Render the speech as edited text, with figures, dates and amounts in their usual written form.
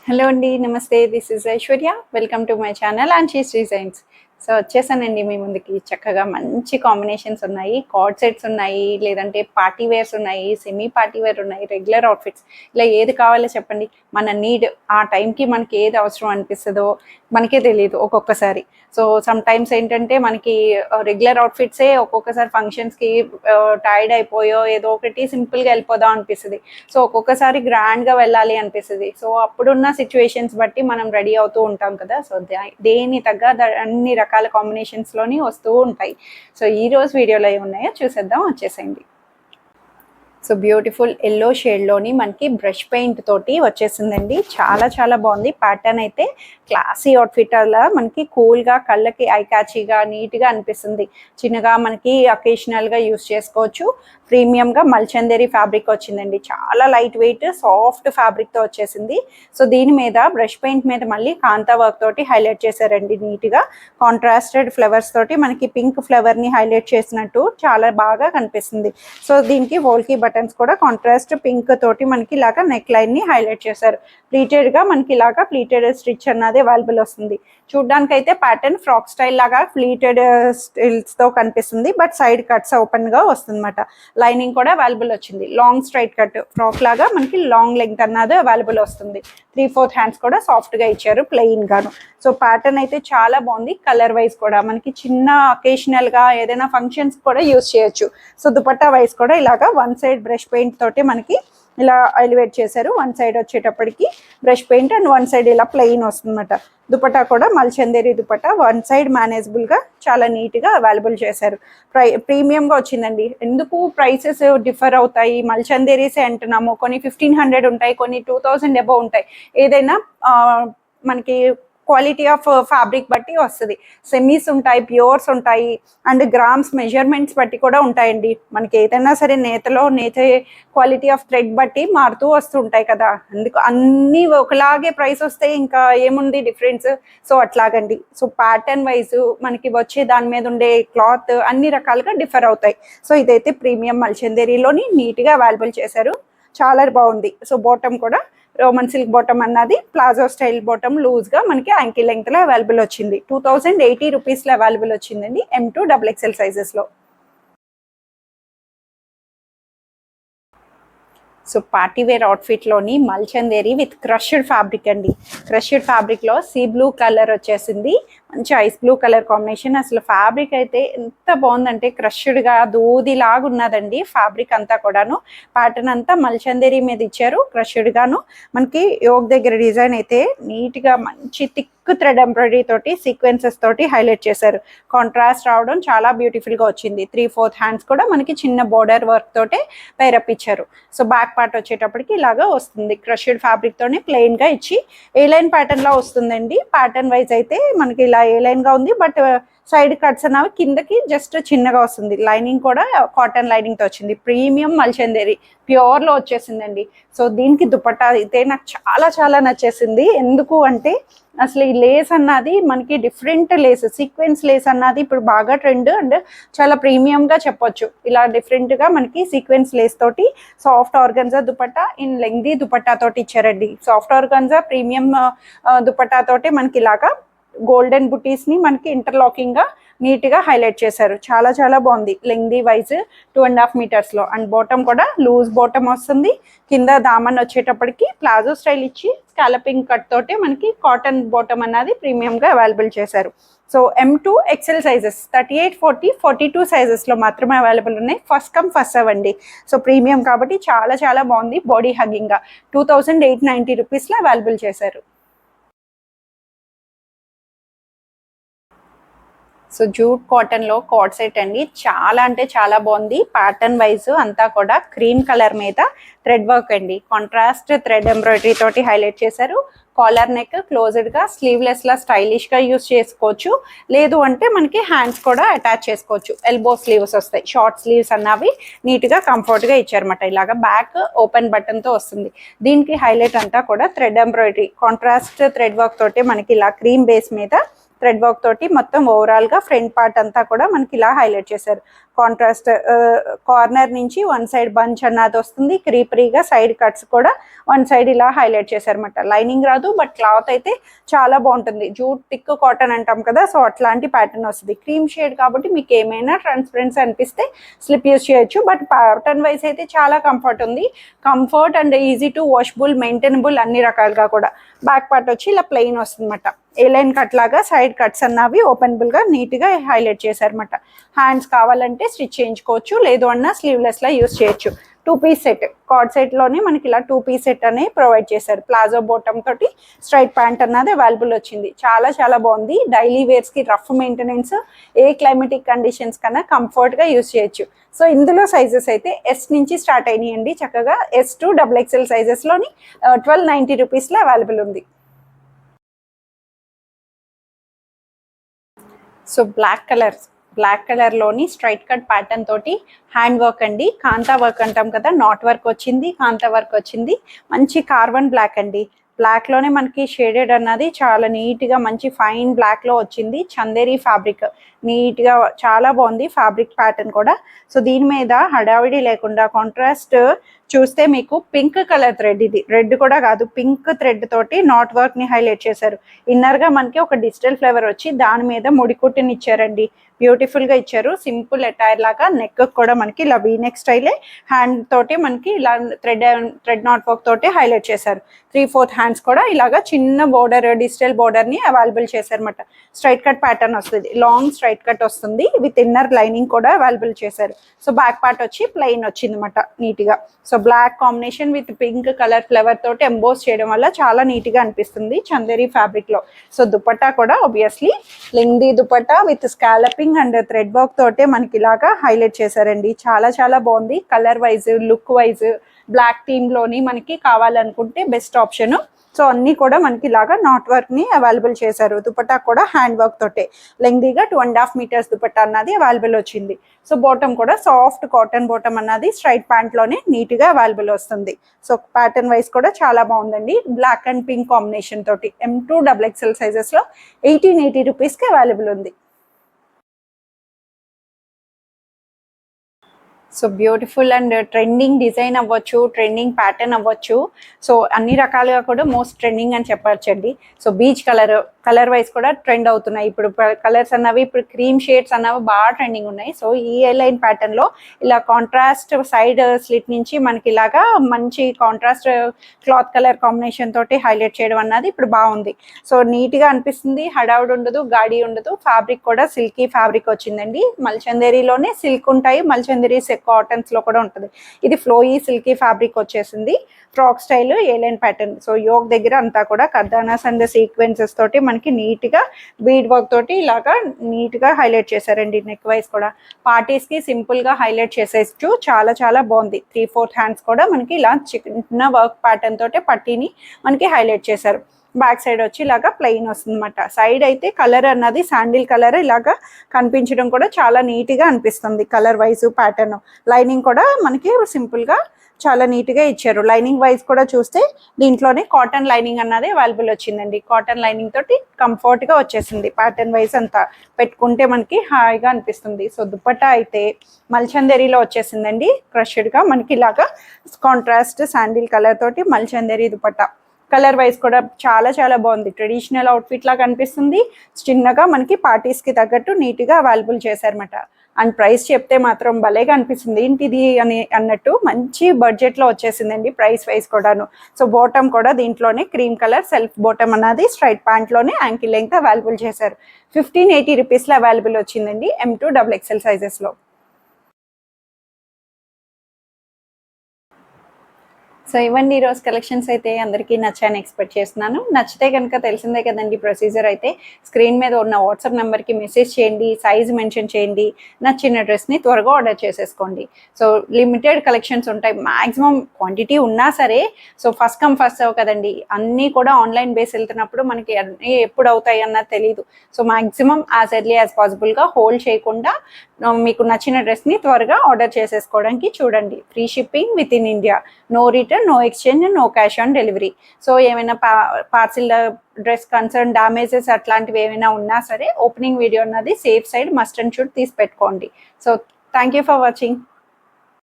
Hello అండి, నమస్తే. This is Aishwarya. Welcome to my channel Anshi's designs. So వచ్చేసానండి మీ ముందుకి. చక్కగా మంచి కాంబినేషన్స్ ఉన్నాయి, కార్డ్ సెట్స్ ఉన్నాయి, లేదంటే పార్టీ వేర్స్ ఉన్నాయి, సెమీ పార్టీ వేర్ ఉన్నాయి, రెగ్యులర్ అవుట్ఫిట్స్, ఇలా ఏది కావాలో చెప్పండి. మన నీడ్ ఆ టైంకి మనకి ఏది అవసరం అనిపిస్తుందో మనకే తెలియదు ఒక్కొక్కసారి. సో సమ్ టైమ్స్ ఏంటంటే మనకి రెగ్యులర్ అవుట్ఫిట్సే ఒక్కొక్కసారి ఫంక్షన్స్కి టైర్డ్ అయిపోయో ఏదో ఒకటి సింపుల్గా వెళ్ళిపోదాం అనిపిస్తుంది. సో ఒక్కొక్కసారి గ్రాండ్గా వెళ్ళాలి అనిపిస్తుంది. సో అప్పుడున్న సిచ్యువేషన్స్ బట్టి మనం రెడీ అవుతూ ఉంటాం కదా. సో దేని తగ్గ అన్ని రకాల కాంబినేషన్స్లోని వస్తూ ఉంటాయి. సో ఈరోజు వీడియోలో ఏమున్నాయో చూసేద్దాం, వచ్చేసేయండి. సో బ్యూటిఫుల్ ఎల్లో షేడ్లోని మనకి బ్రష్ పెయింట్ తోటి వచ్చేసిందండి. చాలా చాలా బాగుంది. ప్యాటర్న్ అయితే క్లాసీ అవుట్ఫిట్ అలా మనకి కూల్గా, కళ్ళకి ఐ క్యాచీగా, నీట్గా అనిపిస్తుంది. చిన్నగా మనకి అకేషనల్గా యూస్ చేసుకోవచ్చు. ప్రీమియంగా మల్చందేరి ఫ్యాబ్రిక్ వచ్చిందండి. చాలా లైట్ వెయిట్ సాఫ్ట్ ఫ్యాబ్రిక్తో వచ్చేసింది. సో దీని మీద బ్రష్ పెయింట్ మీద మళ్ళీ కాంతా వర్క్ తోటి హైలైట్ చేశారండి. నీట్గా కాంట్రాస్టెడ్ ఫ్లవర్స్ తోటి మనకి పింక్ ఫ్లవర్ని హైలైట్ చేసినట్టు చాలా బాగా కనిపిస్తుంది. సో దీనికి వోల్కీ బటన్స్ కూడా కాంట్రాస్ట్ పింక్ తోటి మనకి ఇలాగా నెక్ లైన్ ని హైలైట్ చేశారు. ప్లీటెడ్ గా మనకి ఇలాగా ప్లీటెడ్ స్టిచ్ అన్నది అవైలబుల్ వస్తుంది. చూడడానికి అయితే ప్యాటర్న్ ఫ్రాక్ స్టైల్ లాగా ప్లీటెడ్ స్టిల్స్ తో కనిపిస్తుంది, బట్ సైడ్ కట్స్ ఓపెన్ గా వస్తుంది అనమాట. లైనింగ్ కూడా అవైలబుల్ వచ్చింది. లాంగ్ స్ట్రైట్ కట్ ఫ్రాక్ లాగా మనకి లాంగ్ లెంగ్త్ అన్నది అవైలబుల్ వస్తుంది. 3/4 హ్యాండ్స్ కూడా సాఫ్ట్ గా ఇచ్చారు, ప్లెయిన్ గాను. సో ప్యాటర్న్ అయితే చాలా బాగుంది. కలర్ వైజ్ కూడా మనకి చిన్న అకేషనల్ గా ఏదైనా ఫంక్షన్స్ కూడా యూస్ చేయొచ్చు. సో దుపట్టా వైజ్ కూడా ఇలాగా వన్ సైడ్ బ్రష్ పెయింట్ తోటి మనకి ఇలా ఎలివేట్ చేశారు. వన్ సైడ్ వచ్చేటప్పటికి brush paint and one side ఇలా ప్లెయిన్ వస్తుందన్నమాట. దుపట్టా కూడా మల్చందేరి దుపట్టా, వన్ సైడ్ మేనేజబుల్ గా చాలా నీట్ గా అవైలబుల్ చేశారు. ప్రీమియంగా వచ్చిందండి. ఎందుకు ప్రైసెస్ డిఫర్ అవుతాయి? మల్చందేరీసే అంటున్నాము. కొన్ని 1500 ఉంటాయి, కొన్ని 2000 అబౌవ్ ఉంటాయి. ఏదైనా మనకి క్వాలిటీ ఆఫ్ ఫ్యాబ్రిక్ బట్టి వస్తుంది. సెమీస్ ఉంటాయి, ప్యూర్స్ ఉంటాయి, అండ్ గ్రామ్స్ మెజర్మెంట్స్ బట్టి కూడా ఉంటాయండి. మనకి ఏదైనా సరే నేత క్వాలిటీ ఆఫ్ థ్రెడ్ బట్టి మారుతూ వస్తుంటాయి కదా. అందుకు అన్నీ ఒకలాగే ప్రైస్ వస్తే ఇంకా ఏముంది డిఫరెన్స్? సో అట్లాగండి. సో ప్యాటర్న్ వైజ్ మనకి వచ్చే దాని మీద ఉండే క్లాత్ అన్ని రకాలుగా డిఫర్ అవుతాయి. సో ఇదైతే ప్రీమియం మల్చందేరిలోని నీట్గా అవైలబుల్ చేశారు. చాలా బాగుంది. సో బాటమ్ కూడా రోమన్ సిల్క్ బాటమ్ అన్నది ప్లాజో స్టైల్ బాటమ్ లూజ్ గా మనకి యాంకిల్ లెంగ్త్ లో అవైలబుల్ వచ్చింది. 2080 రూపీస్ లో అవైలబుల్ వచ్చిందండి, M2 XXL సైజెస్ లో. సో పార్టీ వేర్ అవుట్ఫిట్లోని మల్చందేరి విత్ క్రష్డ్ ఫ్యాబ్రిక్ అండి. క్రష్డ్ ఫ్యాబ్రిక్లో సీ బ్లూ కలర్ వచ్చేసింది. మంచి ఐస్ బ్లూ కలర్ కాంబినేషన్. అసలు ఫ్యాబ్రిక్ అయితే ఎంత బాగుందంటే క్రష్డ్గా దూదిలాగా ఉన్నదండి ఫ్యాబ్రిక్ అంతా కూడాను. ప్యాటర్న్ అంతా మల్చందేరి మీద ఇచ్చారు క్రష్డ్గాను. మనకి యోగ్ దగ్గర డిజైన్ అయితే నీట్గా మంచి థిక్ థ్రెడ్ ఎంబ్రాయిడరీ తోటి సీక్వెన్సెస్ తోటి హైలైట్ చేశారు. కాంట్రాస్ట్ రావడం చాలా బ్యూటిఫుల్గా వచ్చింది. 3/4 హ్యాండ్స్ కూడా మనకి చిన్న బోర్డర్ వర్క్ తోటే పైరప్ ఇచ్చారు. సో బ్యాక్ పార్ట్ వచ్చేటప్పటికి ఇలాగా వస్తుంది. క్రష్డ్ ఫ్యాబ్రిక్ తోనే ప్లెయిన్ గా ఇచ్చి ఏ లైన్ ప్యాటర్న్ లా వస్తుందండి. ప్యాటర్న్ వైజ్ అయితే మనకి ఇలా ఏ లైన్ గా ఉంది, బట్ సైడ్ కట్స్ అనేవి కిందకి జస్ట్ చిన్నగా వస్తుంది. లైనింగ్ కూడా కాటన్ లైనింగ్ తో వచ్చింది. ప్రీమియం మల్చందేరి ప్యూర్ లో వచ్చేసిందండి. సో దీనికి దుపట్టా అయితే నాకు చాలా చాలా నచ్చేసింది. ఎందుకు అంటే అసలు ఈ లేస్ అన్నది మనకి డిఫరెంట్ లేస్, సీక్వెన్స్ లేస్ అన్నది ఇప్పుడు బాగా ట్రెండ్ అండ్ చాలా ప్రీమియంగా చెప్పొచ్చు. ఇలా డిఫరెంట్గా మనకి సీక్వెన్స్ లేస్ తోటి soft organza dupatta in lengthy dupatta తోటి ఇచ్చారండి. సాఫ్ట్ ఆర్గన్జా ప్రీమియం దుపట్టా తోటి మనకి ఇలాగా గోల్డెన్ బుటీస్ని మనకి ఇంటర్లాకింగ్గా నీట్గా హైలైట్ చేశారు. చాలా చాలా బాగుంది. లెంగ్దీ వైజ్ 2.5 మీటర్స్లో అండ్ బాటమ్ కూడా లూజ్ బాటమ్ వస్తుంది. కింద దామన్ వచ్చేటప్పటికి ప్లాజో స్టైల్ ఇచ్చి స్కాలపింగ్ కట్ తోటి మనకి కాటన్ బాటమ్ అన్నది ప్రీమియంగా అవైలబుల్ చేశారు. సో M2 XL సైజెస్ 38, 40, 42 సైజెస్లో మాత్రమే అవైలబుల్ ఉన్నాయి. ఫస్ట్ కమ్ ఫస్ట్ సర్వ్ అండి. సో ప్రీమియం కాబట్టి చాలా చాలా బాగుంది. బాడీ హగ్గింగ్గా 2890 రూపీస్లో అవైలబుల్ చేశారు. సో జూట్ కాటన్లో కార్డ్ సెట్ అండి. చాలా అంటే చాలా బాగుంది. ప్యాటర్న్ వైజ్ అంతా కూడా క్రీమ్ కలర్ మీద థ్రెడ్ వర్క్ అండి. కాంట్రాస్ట్ థ్రెడ్ ఎంబ్రాయిడరీ తోటి హైలైట్ చేశారు. కాలర్ నెక్ క్లోజ్డ్గా స్లీవ్లెస్లా స్టైలిష్గా యూస్ చేసుకోవచ్చు. లేదు అంటే మనకి హ్యాండ్స్ కూడా అటాచ్ చేసుకోవచ్చు. ఎల్బో స్లీవ్స్ వస్తాయి. షార్ట్ స్లీవ్స్ అన్నవి నీట్గా కంఫర్ట్గా ఇచ్చారన్నమాట. ఇలాగా బ్యాక్ ఓపెన్ బటన్తో వస్తుంది. దీనికి హైలైట్ అంతా కూడా thread embroidery contrast thread work తోటి మనకి ఇలా క్రీమ్ బేస్ మీద థ్రెడ్ వర్క్ తోటి మొత్తం ఓవరాల్గా ఫ్రంట్ పార్ట్ అంతా కూడా మనకి ఇలా హైలైట్ చేశారు. కాంట్రాస్ట్ కార్నర్ నుంచి వన్ సైడ్ బంచ్ అన్నది వస్తుంది, క్రీపరీగా సైడ్ కట్స్ కూడా వన్ సైడ్ ఇలా హైలైట్ చేశారన్నమాట. లైనింగ్ రాదు, బట్ క్లాత్ అయితే చాలా బాగుంటుంది. జూట్ థిక్ కాటన్ అంటాం కదా, సో అట్లాంటి ప్యాటర్న్ వస్తుంది. క్రీమ్ షేడ్ కాబట్టి మీకు ఏమైనా ట్రాన్స్పరెన్సీ అనిపిస్తే స్లిప్ యూస్ చేయొచ్చు, బట్ ప్యాటర్న్ వైజ్ అయితే చాలా కంఫర్ట్ ఉంది. Comfort and easy to washable, maintainable అన్ని రకాలుగా కూడా. బ్యాక్ పార్ట్ వచ్చి ఇలా ప్లెయిన్ వస్తుంది అనమాట. ఏ లైన్ కట్ లాగా సైడ్ కట్స్ అన్నవి ఓపెనబుల్ గా నీట్ గా హైలైట్ చేశారన్నమాట. హ్యాండ్స్ కావాలంటే స్టిచ్ చేయించుకోవచ్చు, లేదు అన్నా స్లీవ్లెస్ లా యూస్ చేయొచ్చు. 2 పీస్ సెట్, కార్డ్ సెట్ లోనే మనకి ఇలా 2 పీస్ సెట్ అనే ప్రొవైడ్ చేశారు. ప్లాజో బాటమ్ తోటి స్ట్రైట్ ప్యాంట్ అన్నది అవైలబుల్ వచ్చింది. చాలా చాలా బాగుంది. డైలీ వేర్స్ కి, రఫ్ మెయింటెనెన్స్, ఏ క్లైమేటిక్ కండిషన్స్ కన్నా కంఫర్ట్ గా యూస్ చేయొచ్చు. సో ఇందులో సైజెస్ అయితే ఎస్ నుంచి స్టార్ట్ అయినాయండి. చక్కగా ఎస్ టు XXL సైజెస్ లోని 1290 రూపీస్ లో అవైలబుల్ ఉంది. సో బ్లాక్ కలర్ లోని స్ట్రైట్ కట్ ప్యాటర్న్ తోటి హ్యాండ్ వర్క్ అండి. కాంతా వర్క్ అంటాం కదా, నాట్ వర్క్ వచ్చింది, కాంతా వర్క్ వచ్చింది. మంచి కార్బన్ బ్లాక్ అండి. బ్లాక్ లోనే మనకి షేడెడ్ అన్నది చాలా నీట్ గా మంచి ఫైన్ బ్లాక్ లో వచ్చింది. చందేరి ఫ్యాబ్రిక్ నీట్ గా చాలా బాగుంది ఫ్యాబ్రిక్ ప్యాటర్న్ కూడా. సో దీని మీద హడావిడి లేకుండా కాంట్రాస్ట్ చూస్తే మీకు పింక్ కలర్ థ్రెడ్, ఇది రెడ్ కూడా కాదు, పింక్ థ్రెడ్ తోటి నాట్ వర్క్ ని హైలైట్ చేశారు. ఇన్నర్ గా మనకి ఒక డిజిటల్ ఫ్లేవర్ వచ్చి దాని మీద ముడికుట్టుని ఇచ్చారండి. బ్యూటిఫుల్ గా ఇచ్చారు. సింపుల్ అటైర్ లాగా నెక్ కూడా మనకి ఇలా వీనెక్ స్టైలే, హ్యాండ్ తోటి మనకి ఇలా థ్రెడ్ నాట్ వర్క్ తోటి హైలైట్ చేశారు. 3/4 హ్యాండ్స్ కూడా ఇలాగా చిన్న బోర్డర్, డిజిటల్ బోర్డర్ ని అవైలబుల్ చేశారన్నమాట. స్ట్రైట్ కట్ ప్యాటర్న్ వస్తుంది, లాంగ్ స్ట్రైట్ కట్ వస్తుంది, విత్ ఇన్నర్ లైనింగ్ కూడా అవైలబుల్ చేశారు. సో బ్యాక్ పార్ట్ వచ్చి ప్లెయిన్ వచ్చింది అనమాట నీట్ గా. So black combination with pink colour flower తోటి ఎంబోస్ చేయడం వల్ల చాలా నీట్ గా అనిపిస్తుంది చందేరి ఫ్యాబ్రిక్ లో. సో దుపట్టా కూడా obviously lengthy dupatta with scalloping and thread work తోటే మనకి ఇలాగా హైలైట్ చేశారండి. చాలా చాలా బాగుంది. Colour wise, look wise black theme లోని మనకి కావాలనుకుంటే బెస్ట్ ఆప్షన్. సో అన్ని కూడా మనకి ఇలాగా నాట్ వర్క్ ని అవైలబుల్ చేశారు. దుపట్టా కూడా హ్యాండ్ వర్క్ తోటే లెంగ్దీగా 2.5 మీటర్స్ దుపట్టా అన్నది అవైలబుల్ వచ్చింది. సో బాటమ్ కూడా సాఫ్ట్ కాటన్ బాటమ్ అన్నది స్ట్రైట్ ప్యాంట్ లోనే నీట్ గా అవైలబుల్ వస్తుంది. సో ప్యాటర్న్ వైజ్ కూడా చాలా బాగుందండి. బ్లాక్ అండ్ పింక్ కాంబినేషన్ తోటి M2 XXL సైజెస్ లో 1880 రూపీస్ కి అవైలబుల్ ఉంది. So beautiful and trending design అవ్వచ్చు, ట్రెండింగ్ ప్యాటర్న్ అవ్వచ్చు. సో అన్ని రకాలుగా కూడా మోస్ట్ ట్రెండింగ్ అని చెప్పచ్చండి. సో బీచ్ కలర్ వైజ్ కూడా ట్రెండ్ అవుతున్నాయి. ఇప్పుడు కలర్స్ అన్నవి, ఇప్పుడు క్రీమ్ షేడ్స్ అన్నవి బాగా ట్రెండింగ్ ఉన్నాయి. సో ఈ లైన్ ప్యాటర్న్ లో ఇలా కాంట్రాస్ట్ సైడ్ స్లిట్ నుంచి మనకి ఇలాగా మంచి కాంట్రాస్ట్ క్లాత్ కలర్ కాంబినేషన్ తోటి హైలైట్ చేయడం అన్నది ఇప్పుడు బాగుంది. సో నీట్ గా అనిపిస్తుంది. హడావుడ్ ఉండదు, గాడి ఉండదు. ఫ్యాబ్రిక్ కూడా సిల్కీ ఫ్యాబ్రిక్ వచ్చిందండి. మల్చందేరిలోనే సిల్క్ ఉంటాయి, మల్చందేరి కాటన్స్ లో కూడా ఉంటుంది. ఇది ఫ్లోయీ సిల్కీ ఫ్యాబ్రిక్ వచ్చేసింది. Frock style A-line pattern. So Yog దగ్గర అంతా కూడా కర్దానాస్ అండ్ సీక్వెన్సెస్ తోటి మనకి నీట్ గా బీడ్ వర్క్ తోటి ఇలాగా నీట్ గా హైలైట్ చేశారండి. నెక్ వైజ్ కూడా పార్టీస్ కి సింపుల్ గా హైలైట్ చేసేచ్చు. చాలా చాలా బాగుంది. 3/4 హ్యాండ్స్ కూడా మనకి ఇలా చిన్న వర్క్ ప్యాటర్న్ తోటి పట్టీని మనకి హైలైట్ చేశారు. బ్యాక్ సైడ్ వచ్చి ఇలాగా ప్లెయిన్ వస్తుంది అనమాట. సైడ్ అయితే కలర్ అన్నది శాండిల్ కలర్ ఇలాగా కనిపించడం కూడా చాలా నీట్ గా అనిపిస్తుంది. కలర్ వైజ్ ప్యాటర్న్, లైనింగ్ కూడా మనకి సింపుల్ గా చాలా నీట్ గా ఇచ్చారు. లైనింగ్ వైజ్ కూడా చూస్తే దీంట్లోనే కాటన్ లైనింగ్ అన్నది అవైలబుల్ వచ్చిందండి. కాటన్ లైనింగ్ తోటి కంఫర్ట్ గా వచ్చేసింది. ప్యాటర్న్ వైజ్ అంతా పెట్టుకుంటే మనకి హాయిగా అనిపిస్తుంది. సో దుపట్టా అయితే మల్చందేరిలో వచ్చేసిందండి. క్రష్డ్ గా మనకి ఇలాగా కాంట్రాస్ట్ శాండిల్ కలర్ తోటి మల్చందేరి దుపట్టా. కలర్ వైజ్ కూడా చాలా చాలా బాగుంది. ట్రెడిషనల్ అవుట్ఫిట్ లాగా అనిపిస్తుంది. చిన్నగా మనకి పార్టీస్ కి తగ్గట్టు నీట్ గా అవైలబుల్ చేశారన్నమాట. అండ్ ప్రైస్ చెప్తే మాత్రం భలేగా అనిపిస్తుంది. ఏంటిది అన్నట్టు మంచి బడ్జెట్ లో వచ్చేసిందండి ప్రైస్ వైజ్ కూడాను. సో బాటమ్ కూడా దీంట్లోనే క్రీమ్ కలర్ సెల్ఫ్ బాటమ్ అన్నది స్ట్రైట్ ప్యాంట్ లోనే యాంకిల్ లెంగ్త్ అవైలబుల్ చేశారు. 1580 రూపీస్ లో అవైలబుల్ వచ్చిందండి M2 XXL సైజెస్ లో. సో ఇవన్నీ ఈరోజు కలెక్షన్స్ అయితే అందరికీ నచ్చాయని ఎక్స్పెక్ట్ చేస్తున్నాను. నచ్చితే కనుక తెలిసిందే కదండి ప్రొసీజర్ అయితే. స్క్రీన్ మీద ఉన్న వాట్సాప్ నెంబర్కి మెసేజ్ చేయండి, సైజ్ మెన్షన్ చేయండి, నచ్చిన డ్రెస్ని త్వరగా ఆర్డర్ చేసేసుకోండి. సో లిమిటెడ్ కలెక్షన్స్ ఉంటాయి. మ్యాక్సిమం క్వాంటిటీ ఉన్నా సరే so first come first serve కదండి. అన్నీ కూడా ఆన్లైన్ బేస్ వెళ్తున్నప్పుడు మనకి అన్నీ ఎప్పుడు అవుతాయి అన్నది తెలియదు. So maximum as early as పాసిబుల్గా హోల్డ్ చేయకుండా మీకు నచ్చిన డ్రెస్ని త్వరగా ఆర్డర్ చేసేసుకోవడానికి చూడండి. Free shipping within India, no return, no exchange, no cash on delivery. So ఏమైనా పార్సిల్ డ్రెస్ కన్సర్న్ డ్యామేజెస్ అట్లాంటివి ఏమైనా ఉన్నా సరే ఓపెనింగ్ వీడియో అన్నది safe side must and should తీసి పెట్టుకోండి. So thank you for watching.